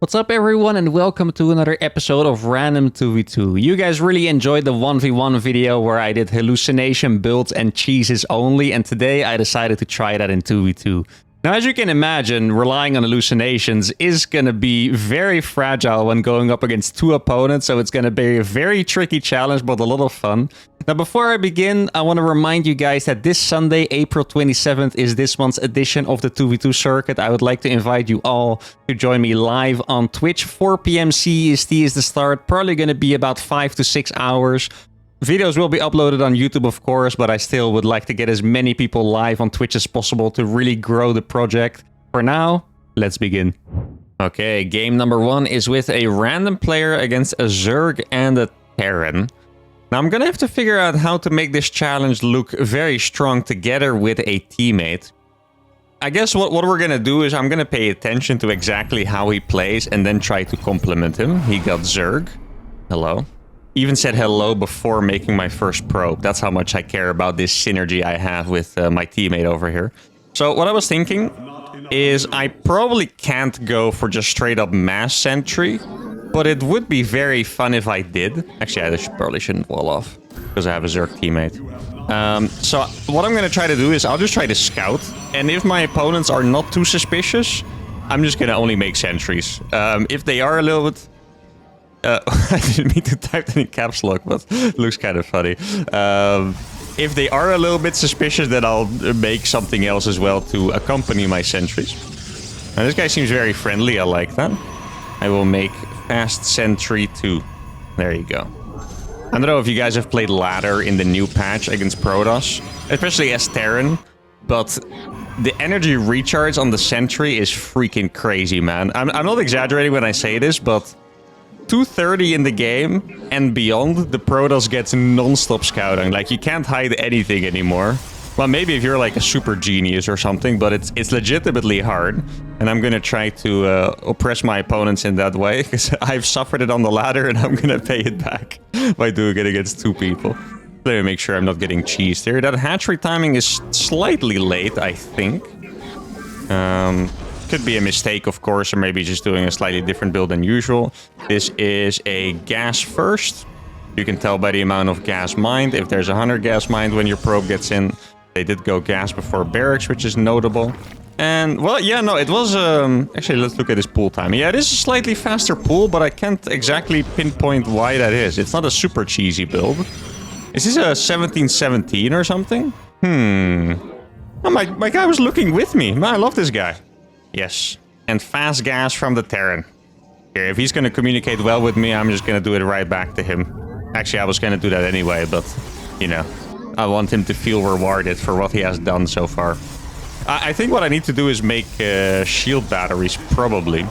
What's up everyone and welcome to another episode of Random 2v2. You guys really enjoyed the 1v1 video where I did hallucination builds and cheeses only, and today I decided to try that in 2v2. Now, as you can imagine, relying on hallucinations is gonna be very fragile when going up against two opponents, so it's gonna be a very tricky challenge, but a lot of fun. Now, before I begin, I want to remind you guys that this Sunday, April 27th, is this month's edition of the 2v2 circuit. I would like to invite you all to join me live on Twitch. 4 p.m. CEST is the start, probably gonna be about 5 to 6 hours. Videos will be uploaded on YouTube, of course, but I still would like to get as many people live on Twitch as possible to really grow the project. For now, let's begin. Okay, game number one is with a random player against a Zerg and a Terran. Now, I'm gonna have to figure out how to make this challenge look very strong together with a teammate. I guess what we're gonna do is I'm gonna pay attention to exactly how he plays and then try to complement him. He got Zerg. Hello. Even said hello before making my first probe. That's how much I care about this synergy I have with my teammate over here. So what I was thinking is I probably can't go for just straight up mass sentry, but it would be very fun if I did. Actually, I probably shouldn't wall off because I have a Zerg teammate. So what I'm going to try to do is I'll just try to scout. And if my opponents are not too suspicious, I'm just going to only make sentries. If they are a little bit... I didn't mean to type that in caps lock, but it looks kind of funny. If they are a little bit suspicious, then I'll make something else as well to accompany my sentries. Now, this guy seems very friendly. I like that. I will make fast sentry 2. There you go. I don't know if you guys have played ladder in the new patch against Protoss, especially as Terran, but the energy recharge on the sentry is freaking crazy, man. I'm not exaggerating when I say this, but 2:30 in the game and beyond, the Protoss gets non-stop scouting. Like, you can't hide anything anymore. Well, maybe if you're like a super genius or something, but it's legitimately hard. And I'm gonna try to oppress my opponents in that way, because I've suffered it on the ladder and I'm gonna pay it back by doing it against two people. Let me make sure I'm not getting cheesed here. That hatchery timing is slightly late, I think. Could be a mistake, of course, or maybe just doing a slightly different build than usual. This is a gas first. You can tell by the amount of gas mined. If there's 100 gas mined when your probe gets in, they did go gas before barracks, which is notable. And, well, yeah, no, it was... actually, let's look at his pool time. Yeah, it is a slightly faster pool, but I can't exactly pinpoint why that is. It's not a super cheesy build. Is this a 1717 or something? Oh, my guy was looking with me. Man, I love this guy. Yes, and fast gas from the Terran. Here, if he's going to communicate well with me, I'm just going to do it right back to him. Actually, I was going to do that anyway, but, you know, I want him to feel rewarded for what he has done so far. I think what I need to do is make shield batteries, probably.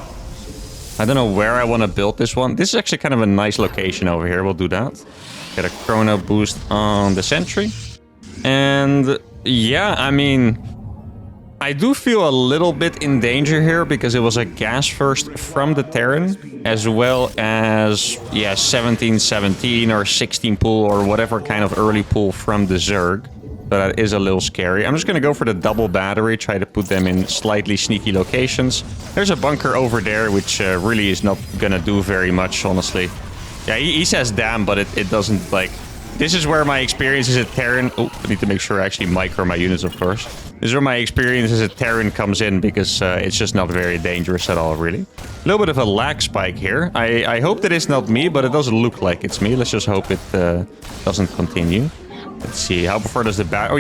I don't know where I want to build this one. This is actually kind of a nice location over here. We'll do that. Get a chrono boost on the sentry. And, yeah, I mean... I do feel a little bit in danger here because it was a gas first from the Terran, as well as, yeah, 1717 or 16 pull or whatever kind of early pull from the Zerg. So that is a little scary. I'm just going to go for the double battery, try to put them in slightly sneaky locations. There's a bunker over there, which really is not going to do very much, honestly. Yeah, he says damn, but it doesn't, like... This is where my experience as a Terran... Oh, I need to make sure I actually micro my units, of course. This is where my experience as a Terran comes in, because it's just not very dangerous at all, really. A little bit of a lag spike here. I hope that it's not me, but it doesn't look like it's me. Let's just hope it doesn't continue. Let's see, how far does the battery... Oh,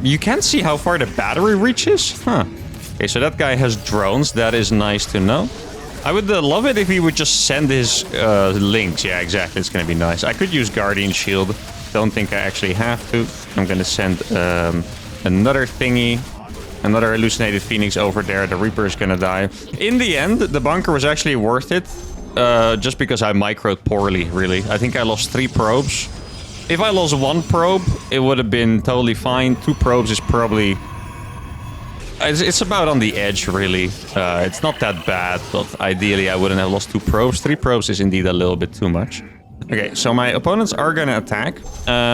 you can't see how far the battery reaches? Huh. Okay, so that guy has drones. That is nice to know. I would love it if he would just send his links. Yeah, exactly. It's going to be nice. I could use Guardian Shield. Don't think I actually have to. I'm going to send another thingy. Another hallucinated Phoenix over there. The Reaper is going to die. In the end, the bunker was actually worth it. Just because I microed poorly, really. I think I lost 3 probes. If I lost 1 probe, it would have been totally fine. 2 probes is probably... It's about on the edge, really. It's not that bad, but ideally I wouldn't have lost 2 probes. 3 probes is indeed a little bit too much. Okay, so my opponents are gonna attack.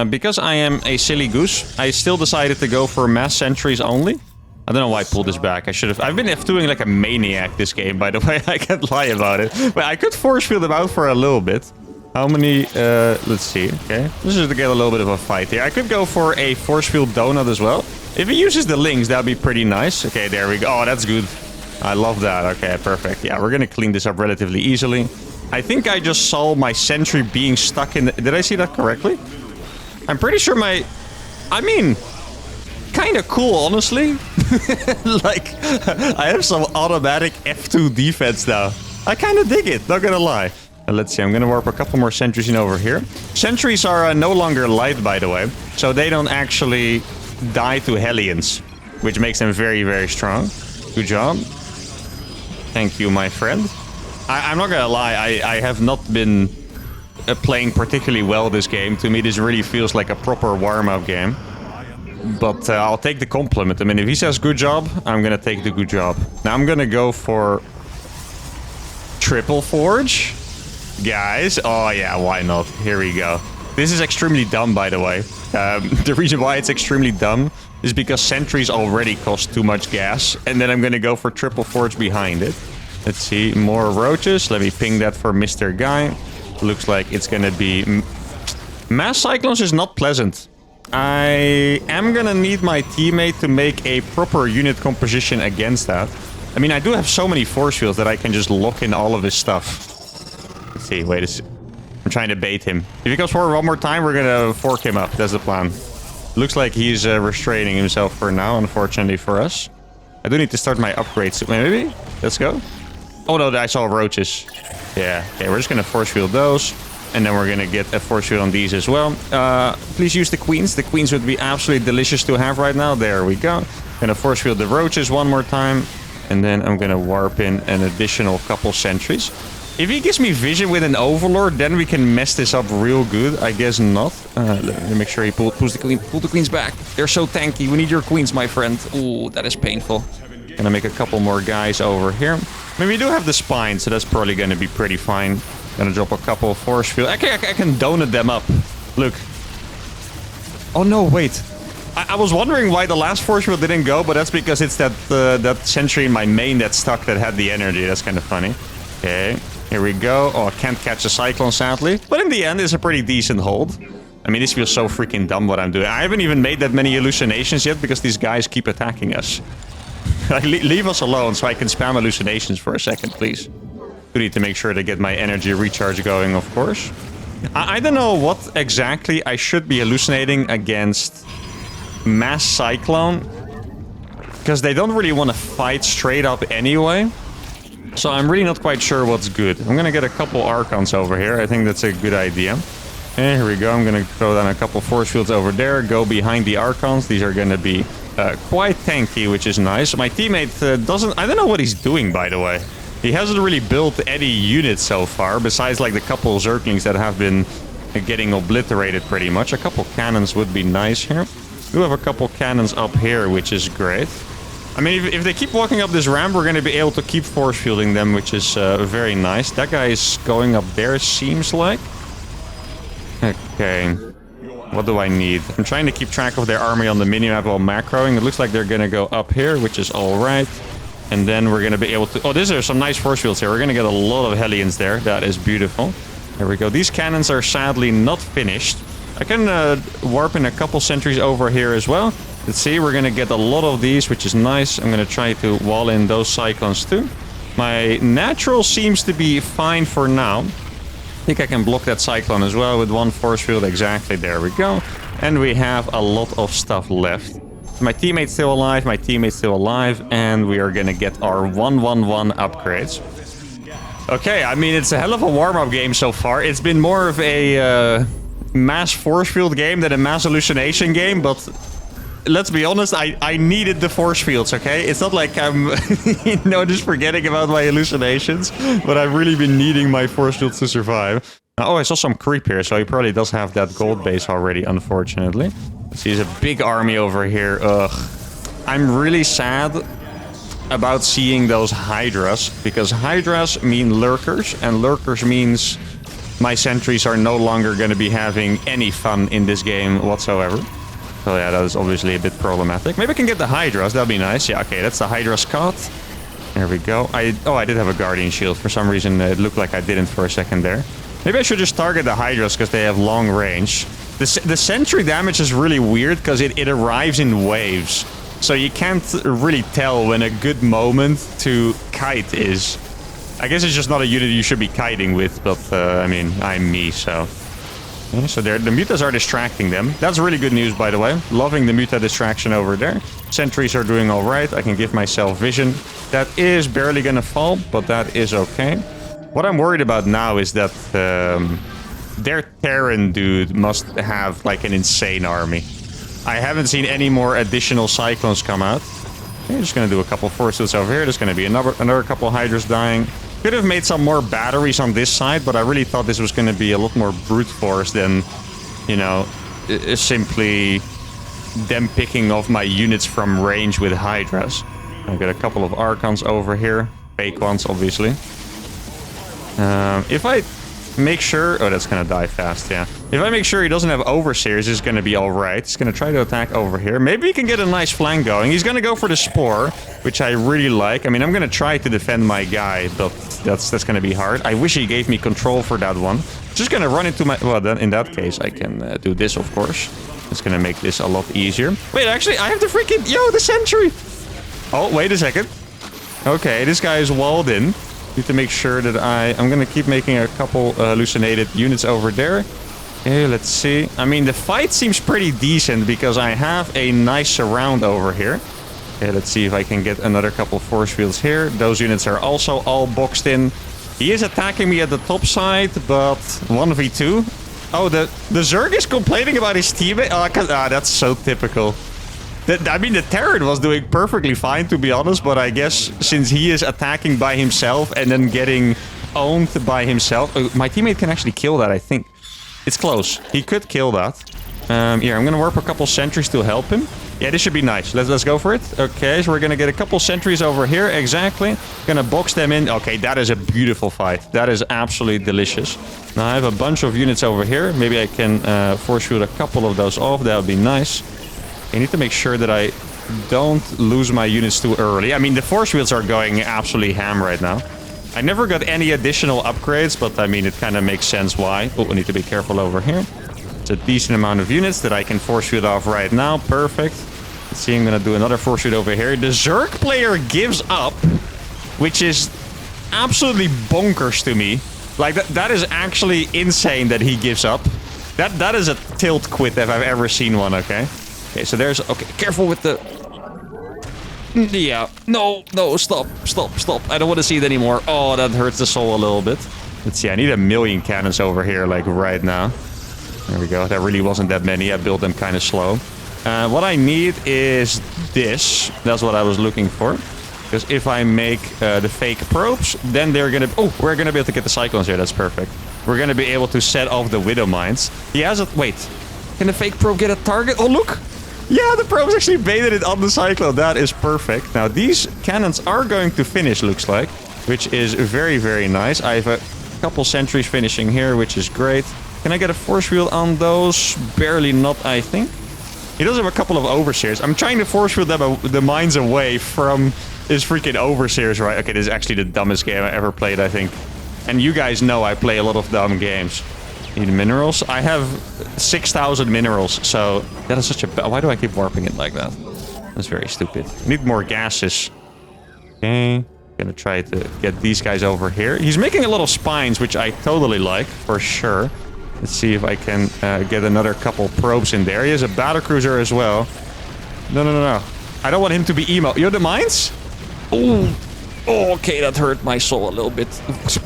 Because I am a silly goose, I still decided to go for mass sentries only. I don't know why I pulled this back. I should have... I've been F2ing like a maniac this game, by the way. I can't lie about it. But I could force field him out for a little bit. How many... let's see. Okay. This is to get a little bit of a fight here. I could go for a force field donut as well. If he uses the links, that'd be pretty nice. Okay, there we go. Oh, that's good. I love that. Okay, perfect. Yeah, we're gonna clean this up relatively easily. I think I just saw my sentry being stuck in the... Did I see that correctly? I'm pretty sure my... I mean... Kind of cool, honestly. Like, I have some automatic F2 defense now. I kind of dig it, not gonna lie. Let's see, I'm gonna warp a couple more sentries in over here. Sentries are no longer light, by the way. So they don't actually die to Hellions, which makes them very, very strong. Good job. Thank you, my friend. I'm not gonna lie, I have not been playing particularly well this game. To me, this really feels like a proper warm-up game. But I'll take the compliment. I mean, if he says good job, I'm gonna take the good job. Now I'm gonna go for triple forge. Guys, oh yeah, why not? Here we go. This is extremely dumb, by the way. The reason why it's extremely dumb is because sentries already cost too much gas. And then I'm gonna go for triple forge behind it. Let's see, more roaches. Let me ping that for Mr. Guy. Looks like it's gonna be... Mass cyclones is not pleasant. I am gonna need my teammate to make a proper unit composition against that. I mean, I do have so many force fields that I can just lock in all of his stuff. Let's see, wait a second. I'm trying to bait him. If he comes forward one more time, we're gonna fork him up. That's the plan. Looks like he's restraining himself for now, unfortunately for us. I do need to start my upgrades. Maybe? Let's go. Oh no, I saw roaches. Yeah, okay, we're just gonna force field those. And then we're gonna get a force field on these as well. Please use the queens. The queens would be absolutely delicious to have right now. There we go. Gonna force field the roaches one more time. And then I'm gonna warp in an additional couple sentries. If he gives me vision with an overlord, then we can mess this up real good. I guess not. Let me make sure he pulls the queens back. They're so tanky. We need your queens, my friend. Ooh, that is painful. Gonna make a couple more guys over here. I mean, we do have the spine, so that's probably gonna be pretty fine. Gonna drop a couple of force field. I can donut them up. Look. Oh no, wait. I was wondering why the last force field didn't go, but that's because it's that sentry in my main that's stuck that had the energy. That's kind of funny. Okay, here we go. Oh, I can't catch a cyclone, sadly. But in the end, it's a pretty decent hold. I mean, this feels so freaking dumb what I'm doing. I haven't even made that many hallucinations yet because these guys keep attacking us. Leave us alone so I can spam hallucinations for a second, please. I need to make sure to get my energy recharge going, of course. I don't know what exactly I should be hallucinating against Mass Cyclone. Because they don't really want to fight straight up anyway. So I'm really not quite sure what's good. I'm going to get a couple Archons over here. I think that's a good idea. And here we go. I'm going to throw down a couple force fields over there. Go behind the Archons. These are going to be quite tanky, which is nice. My teammate doesn't... I don't know what he's doing, by the way. He hasn't really built any units so far, besides like the couple Zerglings that have been getting obliterated pretty much. A couple cannons would be nice here. We do have a couple cannons up here, which is great. I mean, if they keep walking up this ramp, we're going to be able to keep force fielding them, which is very nice. That guy is going up there, seems like. Okay. What do I need? I'm trying to keep track of their army on the minimap while macroing. It looks like they're going to go up here, which is all right. And then we're going to be able to... Oh, these are some nice force fields here. We're going to get a lot of Hellions there. That is beautiful. There we go. These cannons are sadly not finished. I can warp in a couple sentries over here as well. Let's see. We're going to get a lot of these, which is nice. I'm going to try to wall in those cyclones too. My natural seems to be fine for now. I think I can block that cyclone as well with one force field. Exactly. There we go. And we have a lot of stuff left. My teammate's still alive, my teammate's still alive, and we are gonna get our 1-1-1 upgrades. Okay, I mean, it's a hell of a warm-up game so far. It's been more of a mass force field game than a mass hallucination game, but let's be honest, I needed the force fields, okay? It's not like I'm, just forgetting about my hallucinations, but I've really been needing my force fields to survive. Oh, I saw some creep here, so he probably does have that gold base already, unfortunately. He's a big army over here. Ugh. I'm really sad about seeing those Hydras, because Hydras mean lurkers, and lurkers means my sentries are no longer going to be having any fun in this game whatsoever. So yeah, that is obviously a bit problematic. Maybe I can get the Hydras. That'd be nice. Yeah, okay, that's the Hydra Scott. There we go. I did have a Guardian Shield. For some reason, it looked like I didn't for a second there. Maybe I should just target the Hydras because they have long range. The sentry damage is really weird because it arrives in waves. So you can't really tell when a good moment to kite is. I guess it's just not a unit you should be kiting with, but I mean, I'm me, so... Yeah, so the mutas are distracting them. That's really good news, by the way. Loving the muta distraction over there. Sentries are doing all right. I can give myself vision. That is barely gonna fall, but that is okay. What I'm worried about now is that their Terran dude must have like an insane army. I haven't seen any more additional Cyclones come out. Okay, just gonna do a couple Force Fields over here. There's gonna be another couple Hydras dying. Could have made some more batteries on this side, but I really thought this was gonna be a lot more brute force than, you know, simply them picking off my units from range with Hydras. I've got a couple of Archons over here. Fake ones, obviously. If I make sure... Oh, that's gonna die fast, yeah. If I make sure he doesn't have Overseers, it's gonna be alright. He's gonna try to attack over here. Maybe he can get a nice flank going. He's gonna go for the Spore, which I really like. I mean, I'm gonna try to defend my guy, but that's gonna be hard. I wish he gave me control for that one. Just gonna run into my... Well, then in that case, I can do this, of course. It's gonna make this a lot easier. Wait, actually, I have the freaking... Yo, the sentry! Oh, wait a second. Okay, this guy is walled in. Need to make sure that I'm gonna keep making a couple hallucinated units over there. Okay, let's see. I mean, the fight seems pretty decent because I have a nice surround over here. Okay, let's see if I can get another couple force fields here. Those units are also all boxed in. He is attacking me at the top side, but 1v2. Oh, the Zerg is complaining about his teammate. Oh, that's so typical. I mean, the Terran was doing perfectly fine, to be honest, but I guess since he is attacking by himself and then getting owned by himself... my teammate can actually kill that, I think. It's close. He could kill that. Here, I'm going to warp a couple sentries to help him. Yeah, this should be nice. Let's go for it. Okay, so we're going to get a couple sentries over here. Exactly. Going to box them in. Okay, that is a beautiful fight. That is absolutely delicious. Now, I have a bunch of units over here. Maybe I can force shoot a couple of those off. That would be nice. I need to make sure that I don't lose my units too early. I mean, the force fields are going absolutely ham right now. I never got any additional upgrades, but I mean, it kind of makes sense why. Oh, I need to be careful over here. It's a decent amount of units that I can force field off right now. Perfect. Let's see, I'm going to do another force field over here. The Zerg player gives up, which is absolutely bonkers to me. Like, that is actually insane that he gives up. That is a tilt quit if I've ever seen one, okay? Okay, so there's... Okay, careful with the... Yeah. No, stop. I don't want to see it anymore. Oh, that hurts the soul a little bit. Let's see, I need 1,000,000 cannons over here, like, right now. There we go. That really wasn't that many. I built them kind of slow. What I need is this. That's what I was looking for. Because if I make the fake probes, then they're going to... Oh, we're going to be able to get the Cyclones here. That's perfect. We're going to be able to set off the Widow Mines. He has a... Wait. Can the fake probe get a target? Oh, look! Yeah, the probes actually baited it on the Cyclone. That is perfect. Now, these cannons are going to finish, looks like. Which is very, very nice. I have a couple sentries finishing here, which is great. Can I get a force field on those? Barely not, I think. He does have a couple of Overseers. I'm trying to force field the mines away from his freaking Overseers, right? Okay, this is actually the dumbest game I ever played, I think. And you guys know I play a lot of dumb games. Need minerals. I have 6,000 minerals, so that is such a... Why do I keep warping it like that? That's very stupid. Need more gases. Okay. Gonna try to get these guys over here. He's making a lot of spines, which I totally like, for sure. Let's see if I can get another couple probes in there. He has a battlecruiser as well. No. I don't want him to be emo. You're the mines? Oh, okay, that hurt my soul a little bit.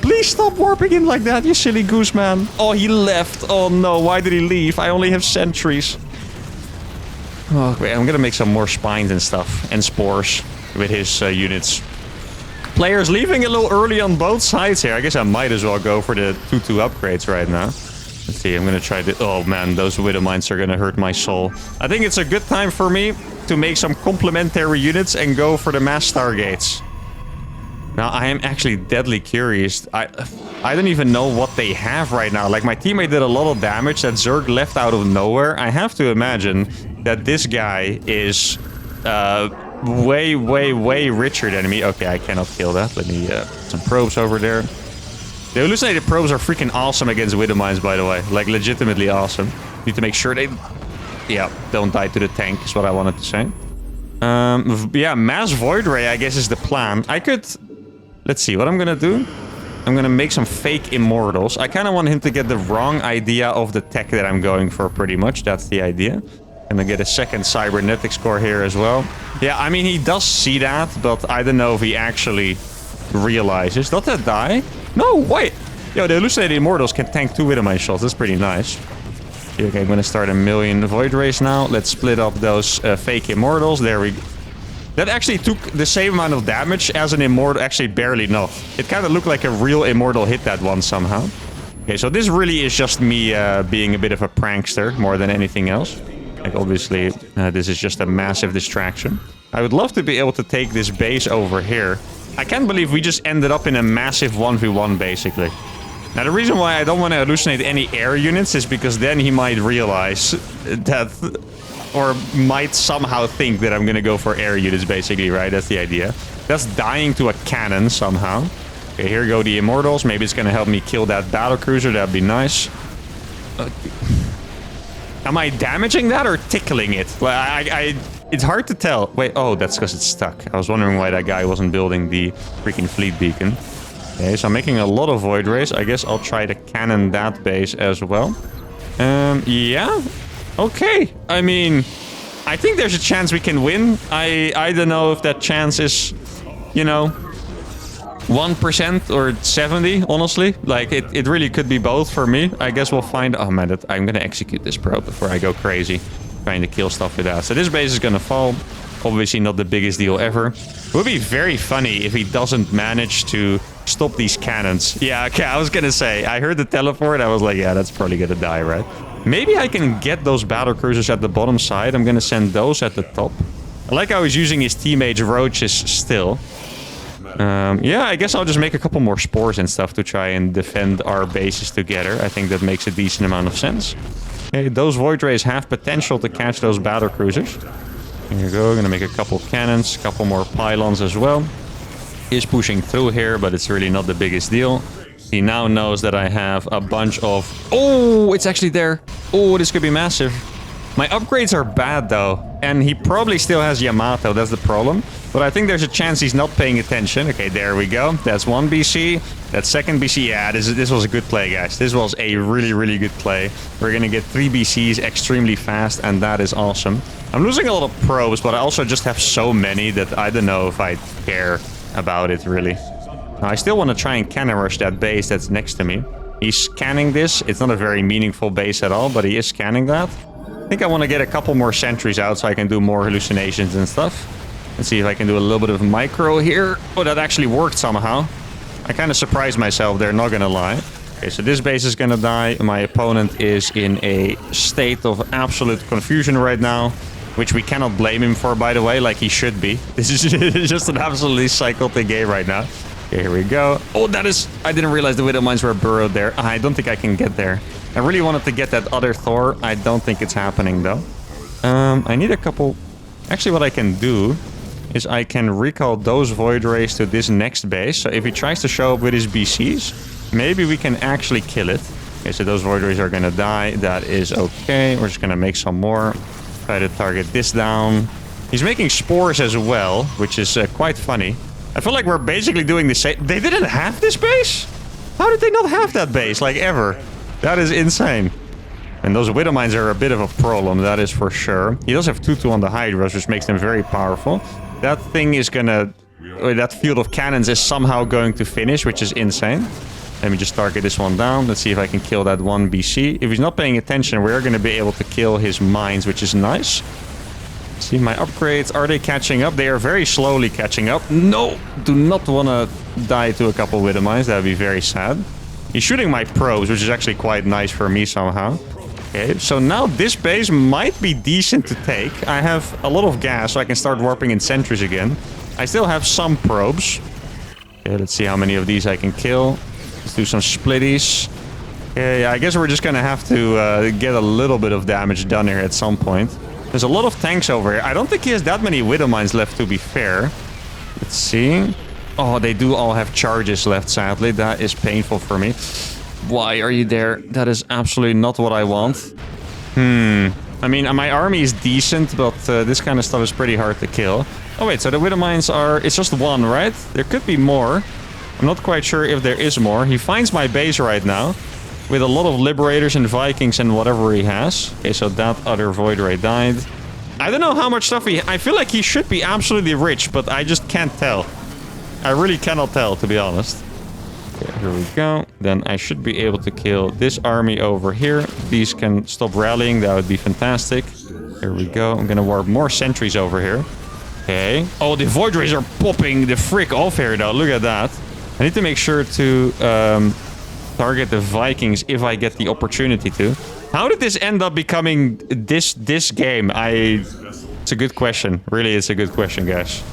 Please stop warping in like that, you silly goose man. Oh, he left. Oh no, why did he leave? I only have sentries. Oh, wait, I'm gonna make some more spines and stuff. And spores with his units. Players leaving a little early on both sides here. I guess I might as well go for the 2-2 upgrades right now. Let's see, I'm gonna try to... Oh man, those Widow Mines are gonna hurt my soul. I think it's a good time for me to make some complementary units and go for the mass stargates. Now, I am actually deadly curious. I don't even know what they have right now. Like, my teammate did a lot of damage that Zerg left out of nowhere. I have to imagine that this guy is way, way, way richer than me. Okay, I cannot kill that. Let me put some probes over there. The hallucinated probes are freaking awesome against Widow Mines, by the way. Like, legitimately awesome. Need to make sure they... Yeah, don't die to the tank, is what I wanted to say. Yeah, Mass Void Ray, I guess, is the plan. I could... Let's see, what I'm gonna do? I'm gonna make some fake Immortals. I kind of want him to get the wrong idea of the tech that I'm going for, pretty much. That's the idea. Gonna get a second Cybernetics core here as well. Yeah, I mean, he does see that, but I don't know if he actually realizes. Does that die? No, wait. Yo, the Hallucinated Immortals can tank 2 Widow Mine shots. That's pretty nice. Okay, I'm gonna start a million Void Rays now. Let's split up those fake Immortals. There we go. That actually took the same amount of damage as an Immortal. Actually, barely not. It kind of looked like a real Immortal hit that one somehow. Okay, so this really is just me being a bit of a prankster more than anything else. Like, obviously, this is just a massive distraction. I would love to be able to take this base over here. I can't believe we just ended up in a massive 1v1, basically. Now, the reason why I don't want to hallucinate any air units is because then he might realize that... Or might somehow think that I'm gonna go for air units, basically, right? That's the idea. That's dying to a cannon somehow. Okay, here go the Immortals. Maybe it's gonna help me kill that battlecruiser. That'd be nice. Am I damaging that or tickling it? Like, it's hard to tell. Wait, oh, that's because it's stuck. I was wondering why that guy wasn't building the freaking fleet beacon. Okay, so I'm making a lot of Void Rays. I guess I'll try to cannon that base as well. Yeah. Okay, I mean, I think there's a chance we can win. I don't know if that chance is, you know, 1% or 70, honestly. Like, it really could be both for me. I guess we'll find... Oh, man, I'm going to execute this probe before I go crazy trying to kill stuff with that. So this base is going to fall. Obviously not the biggest deal ever. It would be very funny if he doesn't manage to stop these cannons. Yeah, okay, I was going to say, I heard the teleport. I was like, yeah, that's probably going to die, right? Maybe I can get those battlecruisers at the bottom side. I'm gonna send those at the top. I like how he's using his teammates' roaches still. Yeah, I guess I'll just make a couple more spores and stuff to try and defend our bases together. I think that makes a decent amount of sense. Okay, those Void Rays have potential to catch those battlecruisers. Here you go, gonna make a couple cannons, a couple more pylons as well. He's pushing through here, but it's really not the biggest deal. He now knows that I have a bunch of... Oh, it's actually there. Oh, this could be massive. My upgrades are bad, though. And he probably still has Yamato. That's the problem. But I think there's a chance he's not paying attention. Okay, there we go. That's 1 BC. That's 2nd BC. Yeah, this was a good play, guys. This was a really, really good play. We're going to get 3 BCs extremely fast, and that is awesome. I'm losing a lot of probes, but I also just have so many that I don't know if I care about it, really. I still want to try and cannon rush that base that's next to me. He's scanning this. It's not a very meaningful base at all, but he is scanning that. I think I want to get a couple more sentries out so I can do more hallucinations and stuff. Let's see if I can do a little bit of micro here. Oh, that actually worked somehow. I kind of surprised myself there, not gonna lie. Okay, so this base is gonna die. My opponent is in a state of absolute confusion right now, which we cannot blame him for, by the way, like he should be. This is just an absolutely psychotic game right now. Okay, here we go. Oh, that is... I didn't realize the Widow Mines were burrowed there. I don't think I can get there. I really wanted to get that other Thor. I don't think it's happening, though. I need a couple... Actually, what I can do is I can recall those Void Rays to this next base. So if he tries to show up with his BCs, maybe we can actually kill it. Okay, so those Void Rays are going to die. That is okay. We're just going to make some more. Try to target this down. He's making spores as well, which is quite funny. I feel like we're basically doing the same... They didn't have this base? How did they not have that base, like, ever? That is insane. And those Widow Mines are a bit of a problem, that is for sure. He does have 2-2 on the Hydras, which makes them very powerful. That thing is gonna... That field of cannons is somehow going to finish, which is insane. Let me just target this one down. Let's see if I can kill that 1 BC. If he's not paying attention, we're going to be able to kill his mines, which is nice. See my upgrades. Are they catching up? They are very slowly catching up. No! Do not want to die to a couple Widow Mines. That would be very sad. He's shooting my probes, which is actually quite nice for me somehow. Okay, so now this base might be decent to take. I have a lot of gas, so I can start warping in sentries again. I still have some probes. Okay, let's see how many of these I can kill. Let's do some splitties. Okay, I guess we're just gonna have to get a little bit of damage done here at some point. There's a lot of tanks over here. I don't think he has that many Widow Mines left, to be fair. Let's see. Oh, they do all have charges left, sadly. That is painful for me. Why are you there? That is absolutely not what I want. I mean, my army is decent, but this kind of stuff is pretty hard to kill. Oh, wait, so the Widow Mines are... It's just one, right? There could be more. I'm not quite sure if there is more. He finds my base right now with a lot of Liberators and Vikings and whatever he has. Okay, so that other Void Ray died. I don't know how much stuff he... I feel like he should be absolutely rich, but I just can't tell. I really cannot tell, to be honest. Okay, here we go. Then I should be able to kill this army over here. These can stop rallying. That would be fantastic. Here we go. I'm gonna warp more sentries over here. Okay. Oh, the Void Rays are popping the frick off here, though. Look at that. I need to make sure to target the Vikings if I get the opportunity to. How did this end up becoming this game? It's a good question. Really, it's a good question, guys.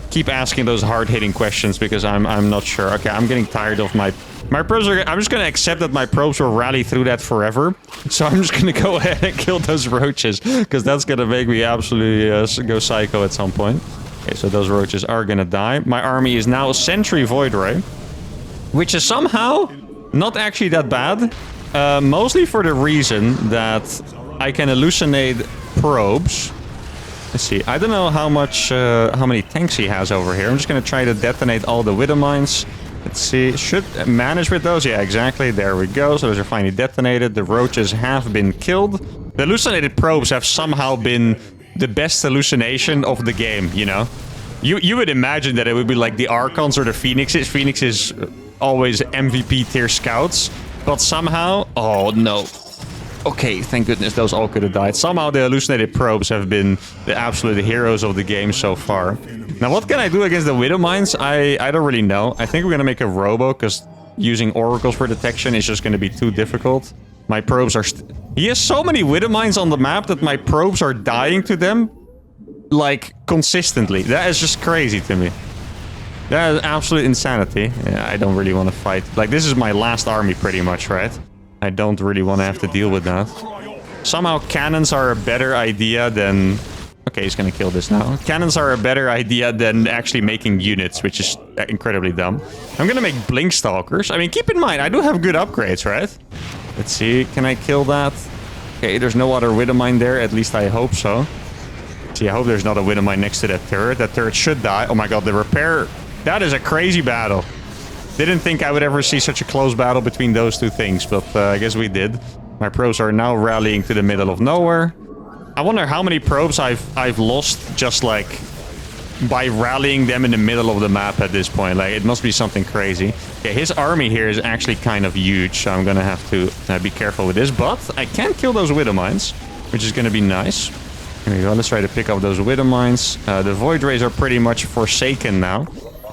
Keep asking those hard-hitting questions because I'm not sure. Okay, I'm getting tired of my probes. I'm just gonna accept that my probes will rally through that forever. So I'm just gonna go ahead and kill those roaches because that's gonna make me absolutely go psycho at some point. Okay, so those roaches are gonna die. My army is now a Sentry Void Ray, which is somehow not actually that bad. Mostly for the reason that I can hallucinate probes. Let's see. I don't know how many tanks he has over here. I'm just gonna try to detonate all the Widow Mines. Let's see. Should manage with those. Yeah, exactly. There we go. So those are finally detonated. The roaches have been killed. The hallucinated probes have somehow been the best hallucination of the game, you know? You would imagine that it would be like the Archons or the Phoenixes. Phoenixes always MVP tier scouts. But somehow... Oh, no. Okay, thank goodness those all could have died. Somehow the hallucinated probes have been the absolute heroes of the game so far. Now, what can I do against the Widow Mines? I don't really know. I think we're going to make a robo, because using oracles for detection is just going to be too difficult. My probes are... He has so many Widow Mines on the map that my probes are dying to them, like, consistently. That is just crazy to me. That is absolute insanity. Yeah, I don't really want to fight. Like, this is my last army pretty much, right? I don't really want to have to deal with that. Somehow cannons are a better idea than... Okay, he's gonna kill this now. Cannons are a better idea than actually making units, which is incredibly dumb. I'm gonna make Blink Stalkers. I mean, keep in mind, I do have good upgrades, right? Let's see, can I kill that? Okay, there's no other Widow Mine there, at least I hope so. See, I hope there's not a Widow Mine next to that turret. That turret should die. Oh my god, the repair... That is a crazy battle. Didn't think I would ever see such a close battle between those two things, but I guess we did. My probes are now rallying to the middle of nowhere. I wonder how many probes I've lost just like by rallying them in the middle of the map at this point. Like, it must be something crazy. Okay, his army here is actually kind of huge, so I'm gonna have to be careful with this. But I can kill those Widow Mines, which is gonna be nice. Here we go. Let's try to pick up those Widow Mines. The Void Rays are pretty much forsaken now.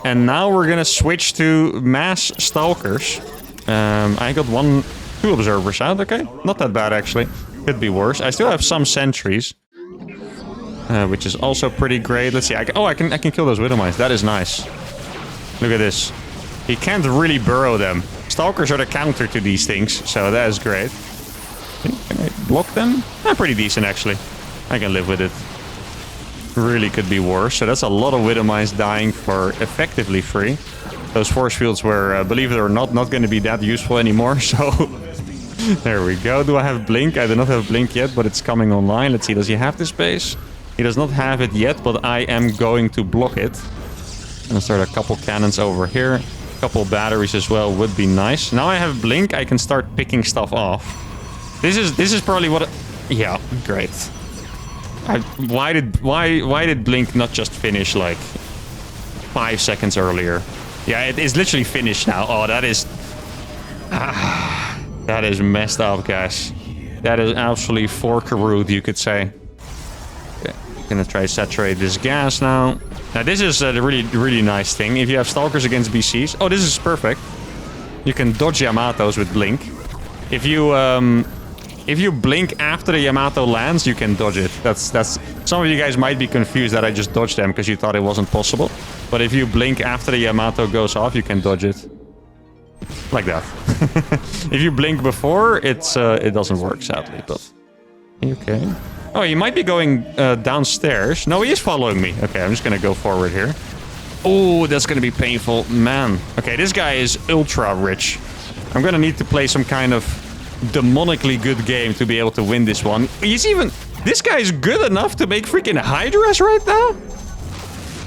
And now we're gonna switch to mass stalkers. I got 2 observers out. Okay, not that bad actually. Could be worse. I still have some sentries, which is also pretty great. Let's see. I can kill those Widow Mines. That is nice. Look at this. He can't really burrow them. Stalkers are the counter to these things, so that is great. Can I block them? Pretty decent actually. I can live with it. Really could be worse. So that's a lot of Widow Mines dying for effectively free. Those force fields were, believe it or not going to be that useful anymore. So there we go. Do I have Blink? I do not have Blink yet, but it's coming online. Let's see. Does he have this base? He does not have it yet, but I am going to block it. I'm gonna start a couple cannons over here. A couple batteries as well would be nice. Now I have Blink. I can start picking stuff off. This is probably what... Yeah, great. Why did Blink not just finish like 5 seconds earlier? Yeah, it is literally finished now. Oh, that is... that is messed up, guys. That is absolutely fork-a-root, you could say. Okay, gonna try to saturate this gas now. Now, this is a really nice thing. If you have Stalkers against BCs... Oh, this is perfect. You can dodge Yamatos with Blink. If you blink after the Yamato lands, you can dodge it. That's some of you guys might be confused that I just dodged them because you thought it wasn't possible. But if you blink after the Yamato goes off, you can dodge it. Like that. If you blink before, it doesn't work, sadly. But okay. Oh, he might be going downstairs. No, he is following me. Okay, I'm just gonna go forward here. Oh, that's gonna be painful. Man. Okay, this guy is ultra rich. I'm gonna need to play some kind of demonically good game to be able to win this one. He's even... This guy is good enough to make freaking Hydras right now?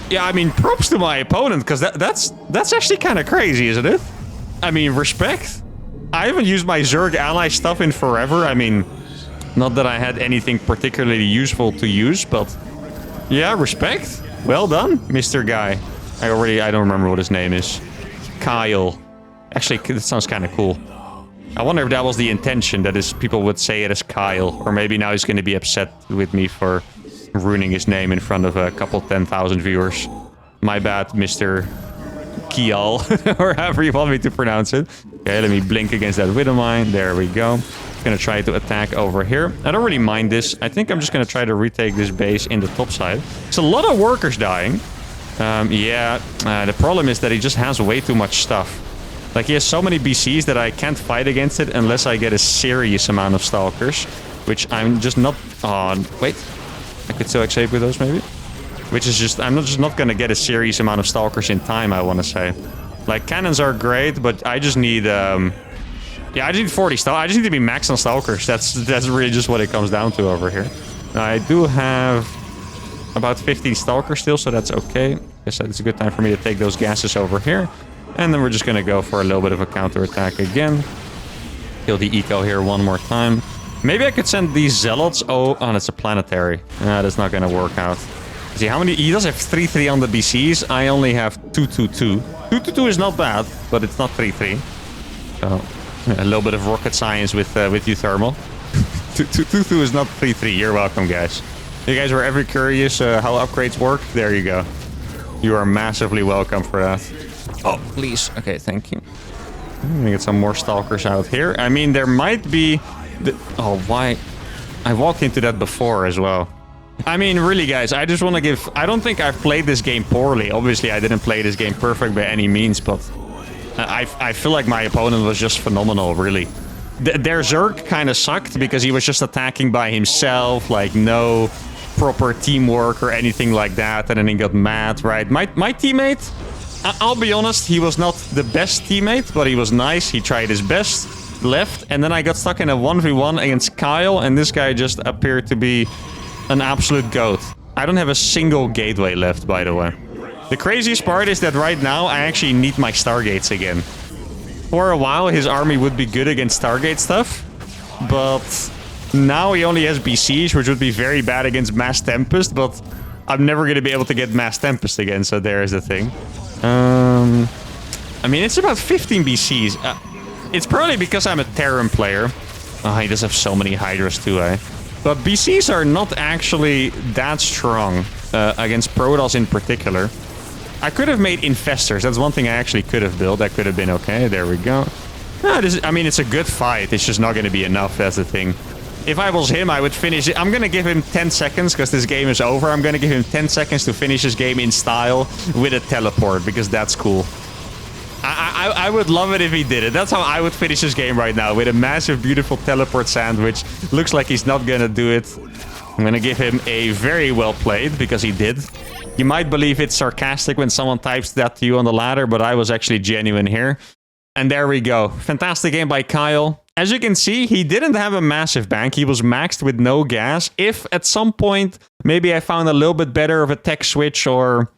Yeah, I mean, props to my opponent, because that's actually kind of crazy, isn't it? I mean, respect. I haven't used my Zerg ally stuff in forever. I mean, not that I had anything particularly useful to use, but... Yeah, respect. Well done, Mr. Guy. I don't remember what his name is. Kyle. Actually, that sounds kind of cool. I wonder if that was the intention, that is, people would say it as Kyle. Or maybe now he's going to be upset with me for ruining his name in front of a couple 10,000 viewers. My bad, Mr. Kial, or however you want me to pronounce it. Okay, let me blink against that Widow Mine. There we go. Gonna try to attack over here. I don't really mind this. I think I'm just gonna try to retake this base in the top side. It's a lot of workers dying. The problem is that he just has way too much stuff. Like, he has so many BCs that I can't fight against it unless I get a serious amount of Stalkers. Which I'm just not... Oh, wait. I could still escape with those, maybe? Which is just... I'm just not gonna get a serious amount of Stalkers in time, I want to say. Like, cannons are great, but I just need... Yeah, I just need 40 Stalkers. I just need to be max on Stalkers. That's really just what it comes down to over here. Now, I do have about 15 Stalkers still, so that's okay. Guess it's a good time for me to take those gases over here. And then we're just gonna go for a little bit of a counterattack again. Kill the eco here one more time. Maybe I could send these zealots. Oh, that's a planetary. That's not gonna work out. See how many... He does have 3-3 on the BCs. I only have 2-2-2. 2-2-2 is not bad, but it's not 3-3. So a little bit of rocket science with uThermal. 2-2-2 is not 3-3. You're welcome, guys. You guys were ever curious how upgrades work? There you go. You are massively welcome for that. Oh, please. Okay, thank you. I'm gonna get some more Stalkers out here. I mean, there might be... Oh, why? I walked into that before as well. I mean, really, guys, I just want to give... I don't think I've played this game poorly. Obviously, I didn't play this game perfect by any means, but... I feel like my opponent was just phenomenal, really. Their Zerg kind of sucked because he was just attacking by himself, like no proper teamwork or anything like that, and then he got mad, right? My teammate, I'll be honest, he was not the best teammate, but he was nice. He tried his best, left, and then I got stuck in a 1v1 against Kyle, and this guy just appeared to be an absolute goat. I don't have a single gateway left, by the way. The craziest part is that right now I actually need my Stargates again. For a while his army would be good against Stargate stuff, but now he only has BCs, which would be very bad against Mass Tempest, but I'm never going to be able to get Mass Tempest again, so there's the thing. I mean, it's about 15 BCs. It's probably because I'm a Terran player. Oh, he does have so many Hydras too, eh? But BCs are not actually that strong against Protoss in particular. I could have made Infestors. That's one thing I actually could have built. That could have been okay. There we go. I mean, it's a good fight. It's just not going to be enough. That's the thing. If I was him, I would finish it. I'm going to give him 10 seconds because this game is over. I'm going to give him 10 seconds to finish his game in style with a teleport because that's cool. I would love it if he did it. That's how I would finish his game right now, with a massive, beautiful teleport sandwich. Looks like he's not going to do it. I'm going to give him a very well played because he did. You might believe it's sarcastic when someone types that to you on the ladder, but I was actually genuine here. And there we go. Fantastic game by Kyle. As you can see, he didn't have a massive bank. He was maxed with no gas. If at some point, maybe I found a little bit better of a tech switch or,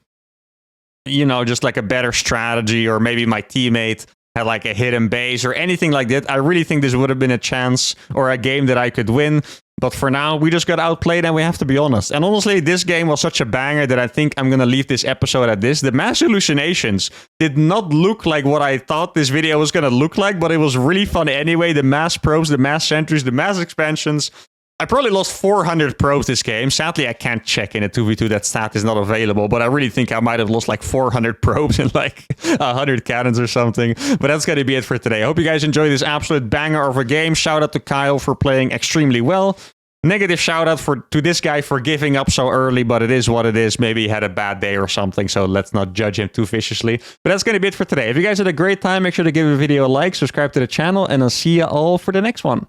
you know, just like a better strategy, or maybe my teammate had like a hidden base or anything like that, I really think this would have been a chance or a game that I could win. But for now, we just got outplayed and we have to be honest. And honestly, this game was such a banger that I think I'm going to leave this episode at this. The mass hallucinations did not look like what I thought this video was going to look like, but it was really fun anyway. The mass probes, the mass sentries, the mass expansions. I probably lost 400 probes this game. Sadly, I can't check in a 2v2. That stat is not available, but I really think I might have lost like 400 probes and like 100 cannons or something. But that's going to be it for today. I hope you guys enjoyed this absolute banger of a game. Shout out to Kyle for playing extremely well. Negative shout out to this guy for giving up so early, but it is what it is. Maybe he had a bad day or something, so let's not judge him too viciously. But that's going to be it for today. If you guys had a great time, make sure to give the video a like, subscribe to the channel, and I'll see you all for the next one.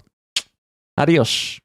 Adios.